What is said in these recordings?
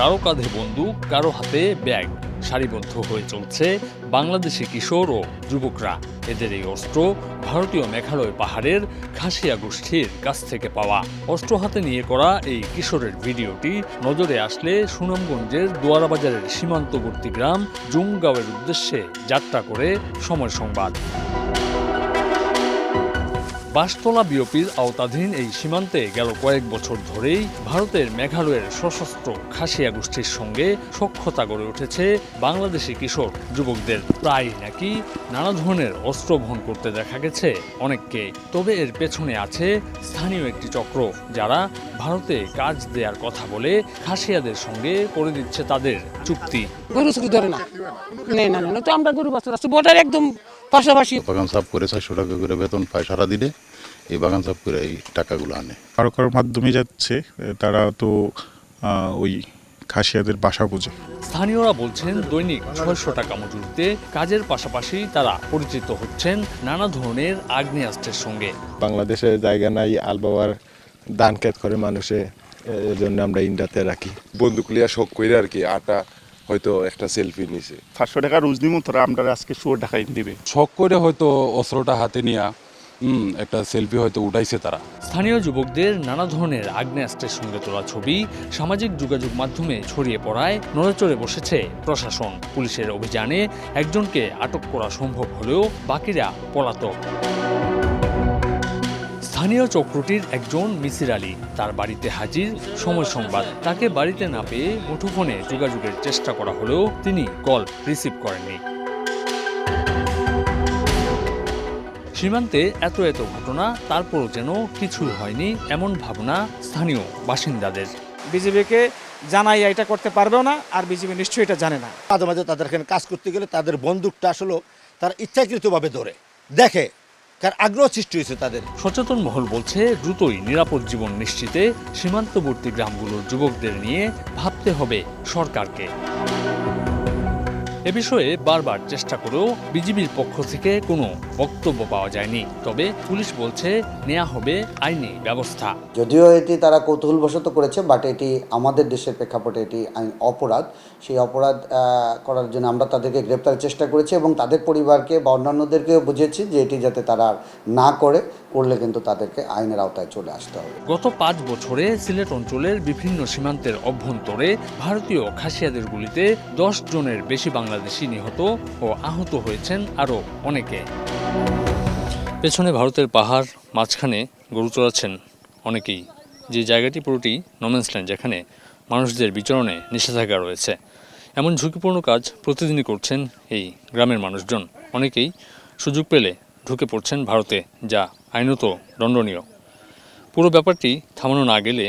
কারো কাঁধে বন্দুক, কারো হাতে ব্যাগ, সারিবদ্ধ হয়ে চলছে বাংলাদেশি কিশোর ও যুবকরা। এদের এই অস্ত্র ভারতীয় মেঘালয় পাহাড়ের খাসিয়া গোষ্ঠীর কাছ থেকে পাওয়া। অস্ত্র হাতে নিয়ে করা এই কিশোরের ভিডিওটি নজরে আসলে সুনামগঞ্জের দোয়ারাবাজারের সীমান্তবর্তী গ্রাম জুমগাঁওয়ের উদ্দেশ্যে যাত্রা করে সময় সংবাদ। বাঁশতলা বিওপির আওতাধীন এই সীমান্তে গেল কয়েক বছর ধরেই ভারতের মেঘালয়ের সশস্ত্র খাসিয়া গোষ্ঠীর সঙ্গে সখ্যতা গড়ে উঠেছে বাংলাদেশি কিশোর যুবকদের। প্রায় নাকি নানা ধরনের অস্ত্র বহন করতে দেখা গেছে অনেককে। তবে এর পেছনে আছে স্থানীয় একটি চক্র, যারা ভারতে কাজ দেওয়ার কথা বলে খাসিয়াদের সঙ্গে করে দিচ্ছে তাদের চুক্তি। গরু চুরি ধরে না, না তো আমরা গরু বাচ্চা বর্ডার একদম পাশাপাশি। বাগান সাফ করে 600 টাকা করে বেতন পায় সারা দিনে, এই বাগান সাফ করে এই টাকাগুলো আনে। কারোর মাধ্যমে যাচ্ছে, তারা তো ওই খাসিয়াদের বাসা বোঝে। স্থানীয়রা বলছেন দৈনিক 600 টাকা মজুরিতে কাজের পাশাপাশি তারা পরিচিত হচ্ছেন নানা ধরনের আগ্নেয়াস্ত্রের সঙ্গে। বাংলাদেশে জায়গা নাই, আলবাবার ধান ক্ষেত করে মানুষে, এর জন্য আমরা ইন্ডিয়াতে রাখি। বন্দুক লিয়া শখ করে আর কি, আটা হয়তো একটা সেলফি নিছে। 500 টাকা রোজ নিমো, তারা আমরা আজকে শুয়োর ঢাকাই দিবে। শখ করে হয়তো অস্ত্রটা হাতে নিয়ে একটা সেলফি হয়তো উঠাইছে তারা। স্থানীয় যুবকদের নানা ধরনের আগ্নেয়াস্ত্রের সঙ্গে তোলা ছবি সামাজিক যোগাযোগ মাধ্যমে ছড়িয়ে পড়ায় নড়েচড়ে বসেছে প্রশাসন। পুলিশের অভিযানে একজনকে আটক করা সম্ভব হলেও বাকিরা পলাতক। স্থানীয় চক্রটির একজন মিসির আলী, তার বাড়িতে হাজির সময় সংবাদ। তাকে বাড়িতে না পেয়ে মুঠোফোনে যোগাযোগের চেষ্টা করা হলেও তিনি কল রিসিভ করেননি। সীমান্তে এত ঘটনা, তারপরও যেন কিছু হয়নি এমন ভাবনা স্থানীয় বাসিন্দাদের। বিজিবিকে জানাই এটা করতে পারবেও না, আর বিজিবি নিশ্চয়ই এটা জানে না। মাঝে মাঝে তাদের এখানে কাজ করতে গেলে তাদের বন্দুকটা আসলে তারা ইচ্ছাকৃতভাবে ধরে দেখে, কারণ আগ্রহ সৃষ্টি হয়েছে তাদের। সচেতন মহল বলছে দ্রুতই নিরাপদ জীবন নিশ্চিতে সীমান্তবর্তী গ্রামগুলোর যুবকদের নিয়ে ভাবতে হবে সরকারকে। এ বিষয়ে বারবার চেষ্টা করেও বিজিবির পক্ষ থেকে কোনো বক্তব্য পাওয়া যায়নি। তবে পুলিশ বলছে নেওয়া হবে আইনি ব্যবস্থা। যদিও এটি তারা কৌতূহলবশত করেছে, বাট এটি আমাদের দেশের প্রেক্ষাপটে এটি আইন অপরাধ। সেই অপরাধ করার জন্য আমরা তাদেরকে গ্রেপ্তারের চেষ্টা করেছি এবং তাদের পরিবারকে বা অন্যান্যদেরকেও বুঝিয়েছি যে এটি যাতে তারা না করলে কিন্তু তাদেরকে আইনের আওতায় চলে আসতে হবে। গত 5 বছরে সিলেট অঞ্চলের বিভিন্ন সীমান্তের অভ্যন্তরে ভারতীয় খাসিয়াদের গুলিতে 10 জনের বেশি বাংলাদেশি নিহত ও আহত হয়েছেন আরও অনেকে। পেছনে ভারতের পাহাড়, মাঝখানে গরু চড়াচ্ছেন অনেকেই। যে জায়গাটি পুরোটি নোম্যান্সল্যান্ড, যেখানে মানুষদের বিচরণে নিষেধাজ্ঞা রয়েছে। এমন ঝুঁকিপূর্ণ কাজ প্রতিদিনই করছেন এই গ্রামের মানুষজন। অনেকেই সুযোগ পেলে ঢুকে পড়ছেন ভারতে, যা আইনত দণ্ডনীয়। পুরো ব্যাপারটি থামানো না গেলে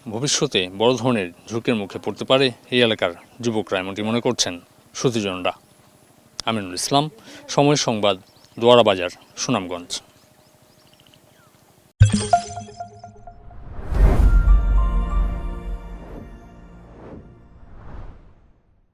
ভবিষ্যতে বড় ধরনের ঝুঁকির মুখে পড়তে পারে এই এলাকার যুবকরা, এমনটি মনে করছেন সুধীজনরা। আমিনুল ইসলাম, সময় সংবাদ, দোয়ারাবাজার, সুনামগঞ্জ।